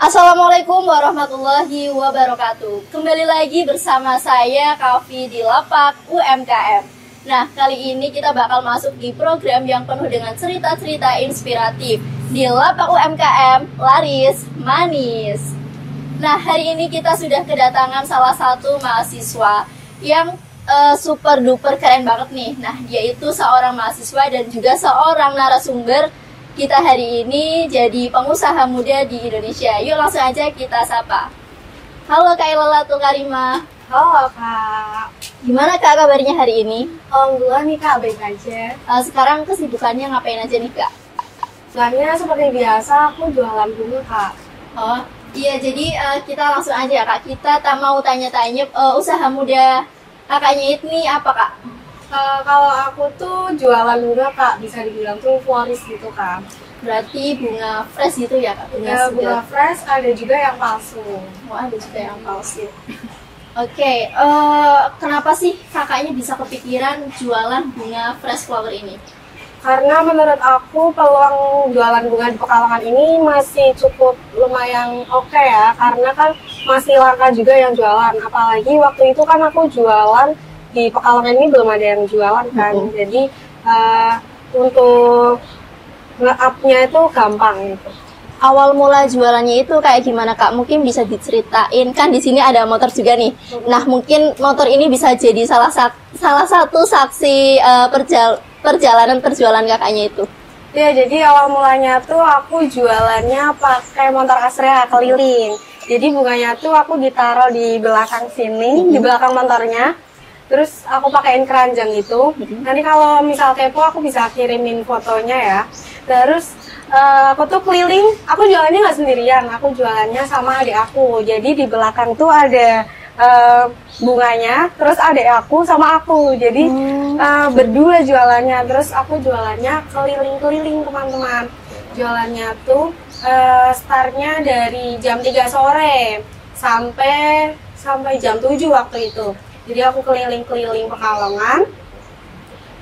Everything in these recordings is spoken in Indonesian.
Assalamualaikum warahmatullahi wabarakatuh. Kembali lagi bersama saya Kavi di Lapak UMKM. Nah, kali ini kita bakal masuk di program yang penuh dengan cerita-cerita inspiratif di Lapak UMKM Laris Manis. Nah, hari ini kita sudah kedatangan salah satu mahasiswa yang super duper keren banget nih. Nah, yaitu seorang mahasiswa dan juga seorang narasumber kita hari ini jadi pengusaha muda di Indonesia. Yuk langsung aja kita sapa. Halo Kak Ilalatul Karimah. Halo Kak. Gimana Kak kabarnya hari ini? Alhamdulillah nih Kak, baik aja. Sekarang kesibukannya ngapain aja nih Kak? Sebenarnya seperti biasa aku jualan bunga Kak. Oh iya, jadi kita langsung aja Kak. Kita tak mau tanya-tanya usaha muda kakaknya ini apa Kak? Kalau aku tuh jualan bunga Kak, bisa dibilang tuh florist gitu Kak. Berarti bunga fresh gitu ya Kak? Bunga fresh, ada juga yang palsu. Oh, ada juga yang palsu. Oke, kenapa sih kakaknya bisa kepikiran jualan bunga fresh flower ini? Karena menurut aku peluang jualan bunga di Pekalongan ini masih cukup lumayan oke ya. Karena kan masih langka juga yang jualan. Apalagi waktu itu kan aku jualan di Pekalongan ini belum ada yang jualan kan. Jadi untuk nge-up-nya itu gampang gitu. Awal mula jualannya itu kayak gimana Kak? Mungkin bisa diceritain, kan di sini ada motor juga nih. Nah, mungkin motor ini bisa jadi salah satu saksi perjalanan perjualan kakaknya itu. Ya, jadi awal mulanya tuh aku jualannya pakai motor Astrea keliling. Jadi bunganya tuh aku ditaruh di belakang sini, di belakang motornya. Terus aku pakein keranjang itu. Nanti kalau misal kepo aku bisa kirimin fotonya ya. Terus aku tuh keliling, aku jualannya nggak sendirian, aku jualannya sama adik aku. Jadi di belakang tuh ada bunganya, terus adik aku sama aku. Jadi berdua jualannya. Terus aku jualannya keliling-keliling teman-teman. Jualannya tuh startnya dari jam 3 sore sampai jam 7 waktu itu. Jadi aku keliling-keliling Pekalongan,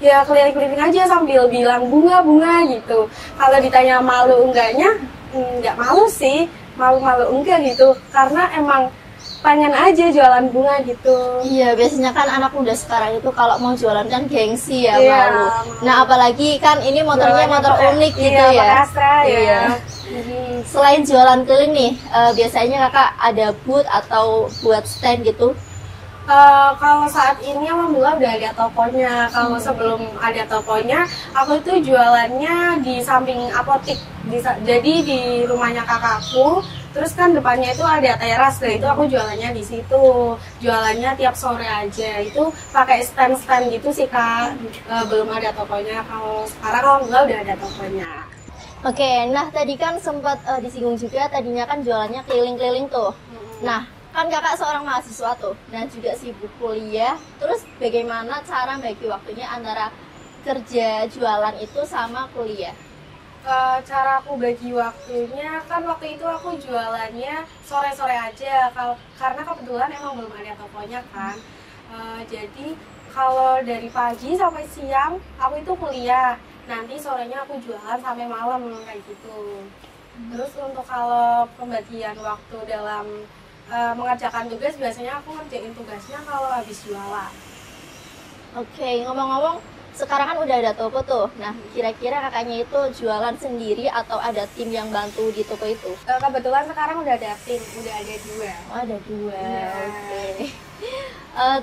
ya keliling-keliling aja sambil bilang bunga-bunga gitu. Kalau ditanya malu enggaknya, enggak malu sih, malu-malu enggak gitu. Karena emang pengen aja jualan bunga gitu. Iya, biasanya kan anak muda sekarang itu kalau mau jualan kan gengsi ya, Iya, malu. Nah, apalagi kan ini motornya motor unik gitu ya. Astra, Iya. Selain jualan keliling nih, biasanya kakak ada booth atau buat stand gitu? Kalau saat ini alhamdulillah udah ada tokonya. Kalau sebelum ada tokonya, aku itu jualannya di samping apotik. Jadi di rumahnya kakakku, terus kan depannya itu ada teras, dan itu aku jualannya di situ. Jualannya tiap sore aja. Itu pakai stand-stand gitu sih Kak. Belum ada tokonya. Kalau sekarang alhamdulillah udah ada tokonya. Oke, nah tadi kan sempat disinggung juga tadinya kan jualannya keliling-keliling tuh. Nah, kan kakak seorang mahasiswa tuh, dan juga sibuk kuliah. Terus bagaimana cara bagi waktunya antara kerja jualan itu sama kuliah? Cara aku bagi waktunya, kan waktu itu aku jualannya sore-sore aja. Karena kebetulan emang belum ada tokonya kan. Jadi kalau dari pagi sampai siang aku itu kuliah. Nanti sorenya aku jualan sampai malam kayak gitu. Terus untuk kalau pembagian waktu dalam mengerjakan tugas, biasanya aku ngerjain tugasnya kalau habis jualan. Oke, ngomong-ngomong, sekarang kan udah ada toko tuh. Nah, kira-kira kakaknya itu jualan sendiri atau ada tim yang bantu di toko itu? Kebetulan sekarang udah ada tim, udah ada 2. Oh, ada 2. Ya. Oke.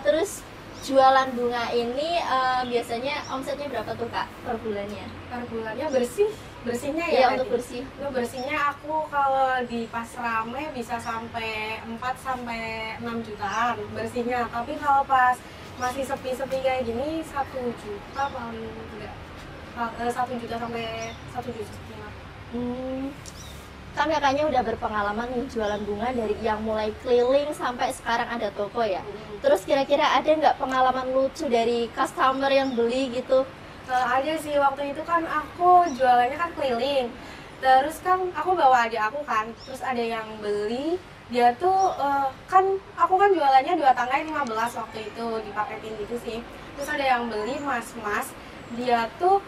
Terus jualan bunga ini biasanya omsetnya berapa tuh Kak per bulannya? Per bulannya bersihnya ya. Iya, untuk bersih. Untuk bersihnya aku kalau di pas rame bisa sampai 4 sampai 6 jutaan bersihnya. Tapi kalau pas masih sepi-sepi kayak gini 1 juta paling enggak. 1 juta sampai 1,5 juta. Kan kakaknya udah berpengalaman nih jualan bunga dari yang mulai keliling sampai sekarang ada toko ya. Terus kira-kira ada nggak pengalaman lucu dari customer yang beli gitu? Ada sih, waktu itu kan aku jualannya kan keliling. Terus kan aku bawa adik aku kan, terus ada yang beli. Dia tuh kan aku kan jualannya 2 tangkai 15 waktu itu, dipaketin gitu sih. Terus ada yang beli mas-mas, dia tuh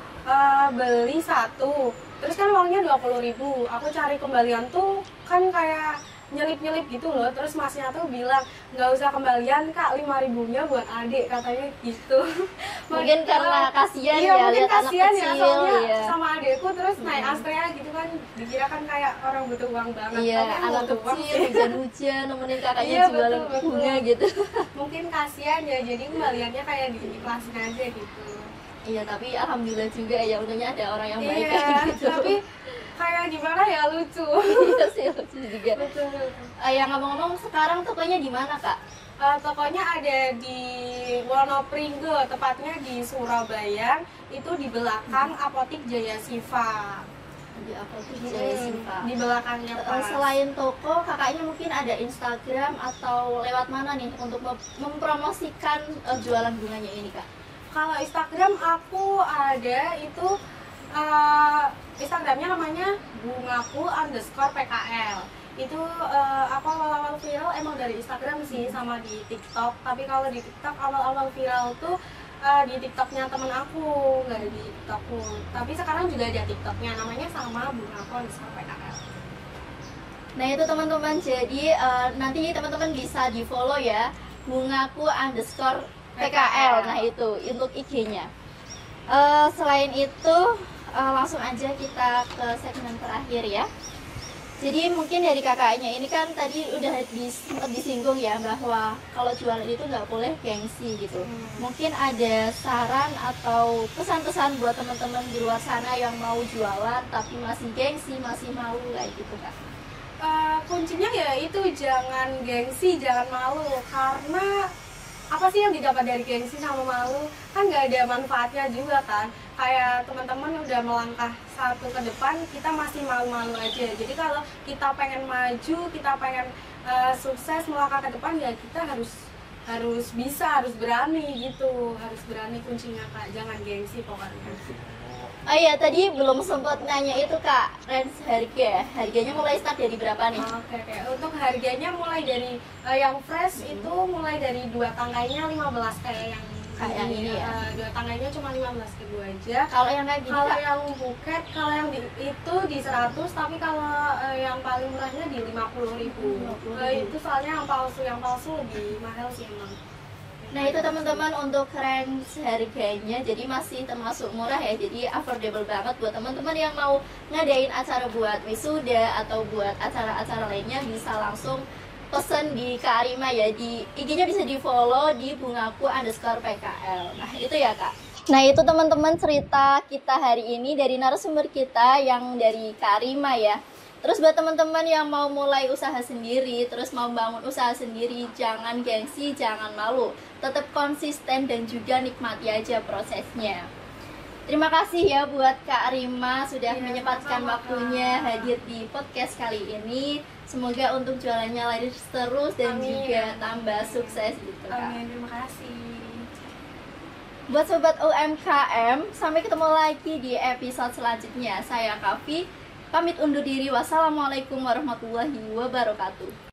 beli 1, terus kan uangnya 20.000. Aku cari kembalian tuh kan kayak nyelip-nyelip gitu loh. Terus masnya tuh bilang nggak usah kembalian kak, 5.000-nya buat adik katanya gitu. Mungkin karena kasihan iya, ya mungkin lihat anak kasihan ya, kecil soalnya iya. sama adikku terus naik Astrea gitu kan, dikira kan kayak orang butuh uang banget. Iya, Tapi emang anak butuh uang kecil sih. hujan-hujan nemenin kakaknya Iya, jualan betul, betul. bunga gitu. Mungkin kasihan ya, jadi kembaliannya kayak diikhlasin aja gitu. Iya, tapi alhamdulillah juga ya untungnya ada orang yang baik Iya, kayak gitu. tapi kayak gimana ya, lucu. Iya sih lucu juga. Betul. Yang ngomong-ngomong sekarang tokonya di mana kak? Tokonya ada di Wonopringgo, tepatnya di Surabaya, itu di belakang Apotik Jaya Siva. Di Apotik Jaya Siva. Di belakangnya pas. Selain toko, kakaknya mungkin ada Instagram atau lewat mana nih untuk mempromosikan jualan bunganya ini kak? Kalau Instagram aku ada itu Instagramnya namanya bungaku_PKL. Itu aku awal-awal viral emang dari Instagram sih sama di TikTok. Tapi kalau di TikTok awal-awal viral tuh di TikToknya temen aku, nggak di TikTokku. Tapi sekarang juga ada TikToknya, namanya sama bungaku_PKL. Nah itu teman-teman, jadi nanti teman-teman bisa di follow ya bungaku_PKL. Nah itu untuk IG-nya. Selain itu langsung aja kita ke segmen terakhir ya. Jadi mungkin dari kakaknya ini kan tadi udah sempat disinggung ya bahwa kalau jualan itu nggak boleh gengsi gitu. Mungkin ada saran atau pesan-pesan buat teman-teman di luar sana yang mau jualan tapi masih gengsi, masih malu kayak gitu kak. Kuncinya ya itu, jangan gengsi, jangan malu. Karena apa sih yang didapat dari gengsi sama malu? Kan nggak ada manfaatnya juga kan. Kayak teman-teman udah melangkah satu ke depan, kita masih malu-malu aja. Jadi kalau kita pengen maju, kita pengen sukses melangkah ke depan, ya kita harus bisa, harus berani gitu. Harus berani kuncinya kak, jangan gengsi pokoknya. Oh iya, tadi belum sempat nanya itu kak, range harga. Harganya mulai start dari berapa nih? Oke. Untuk harganya mulai dari yang fresh itu mulai dari 2 tangganya 15 kayak yang ini ya. 2 tangganya cuma 15 ribu aja. Kalau yang kayak gini Kalau kak? yang buket, kalau yang itu di 100, tapi kalau yang paling murahnya di 50.000. Itu soalnya yang palsu lebih mahal sih emang. Nah itu teman-teman untuk range harganya, jadi masih termasuk murah ya, jadi affordable banget buat teman-teman yang mau ngadain acara buat wisuda atau buat acara-acara lainnya, bisa langsung pesen di Kak Arima ya, di IG-nya bisa di follow di bungaku_PKL. Nah itu ya kak. Nah itu teman-teman cerita kita hari ini dari narasumber kita yang dari Kak Arima ya. Terus buat teman-teman yang mau mulai usaha sendiri, terus mau bangun usaha sendiri, jangan gengsi, jangan malu. Tetap konsisten dan juga nikmati aja prosesnya. Terima kasih ya buat Kak Arima sudah menyempatkan waktunya hadir di podcast kali ini. Semoga untuk jualannya laris terus dan juga tambah sukses gitu Kak. Amin, terima kasih. Buat Sobat UMKM, sampai ketemu lagi di episode selanjutnya. Saya Kavi, pamit undur diri. Wassalamualaikum warahmatullahi wabarakatuh.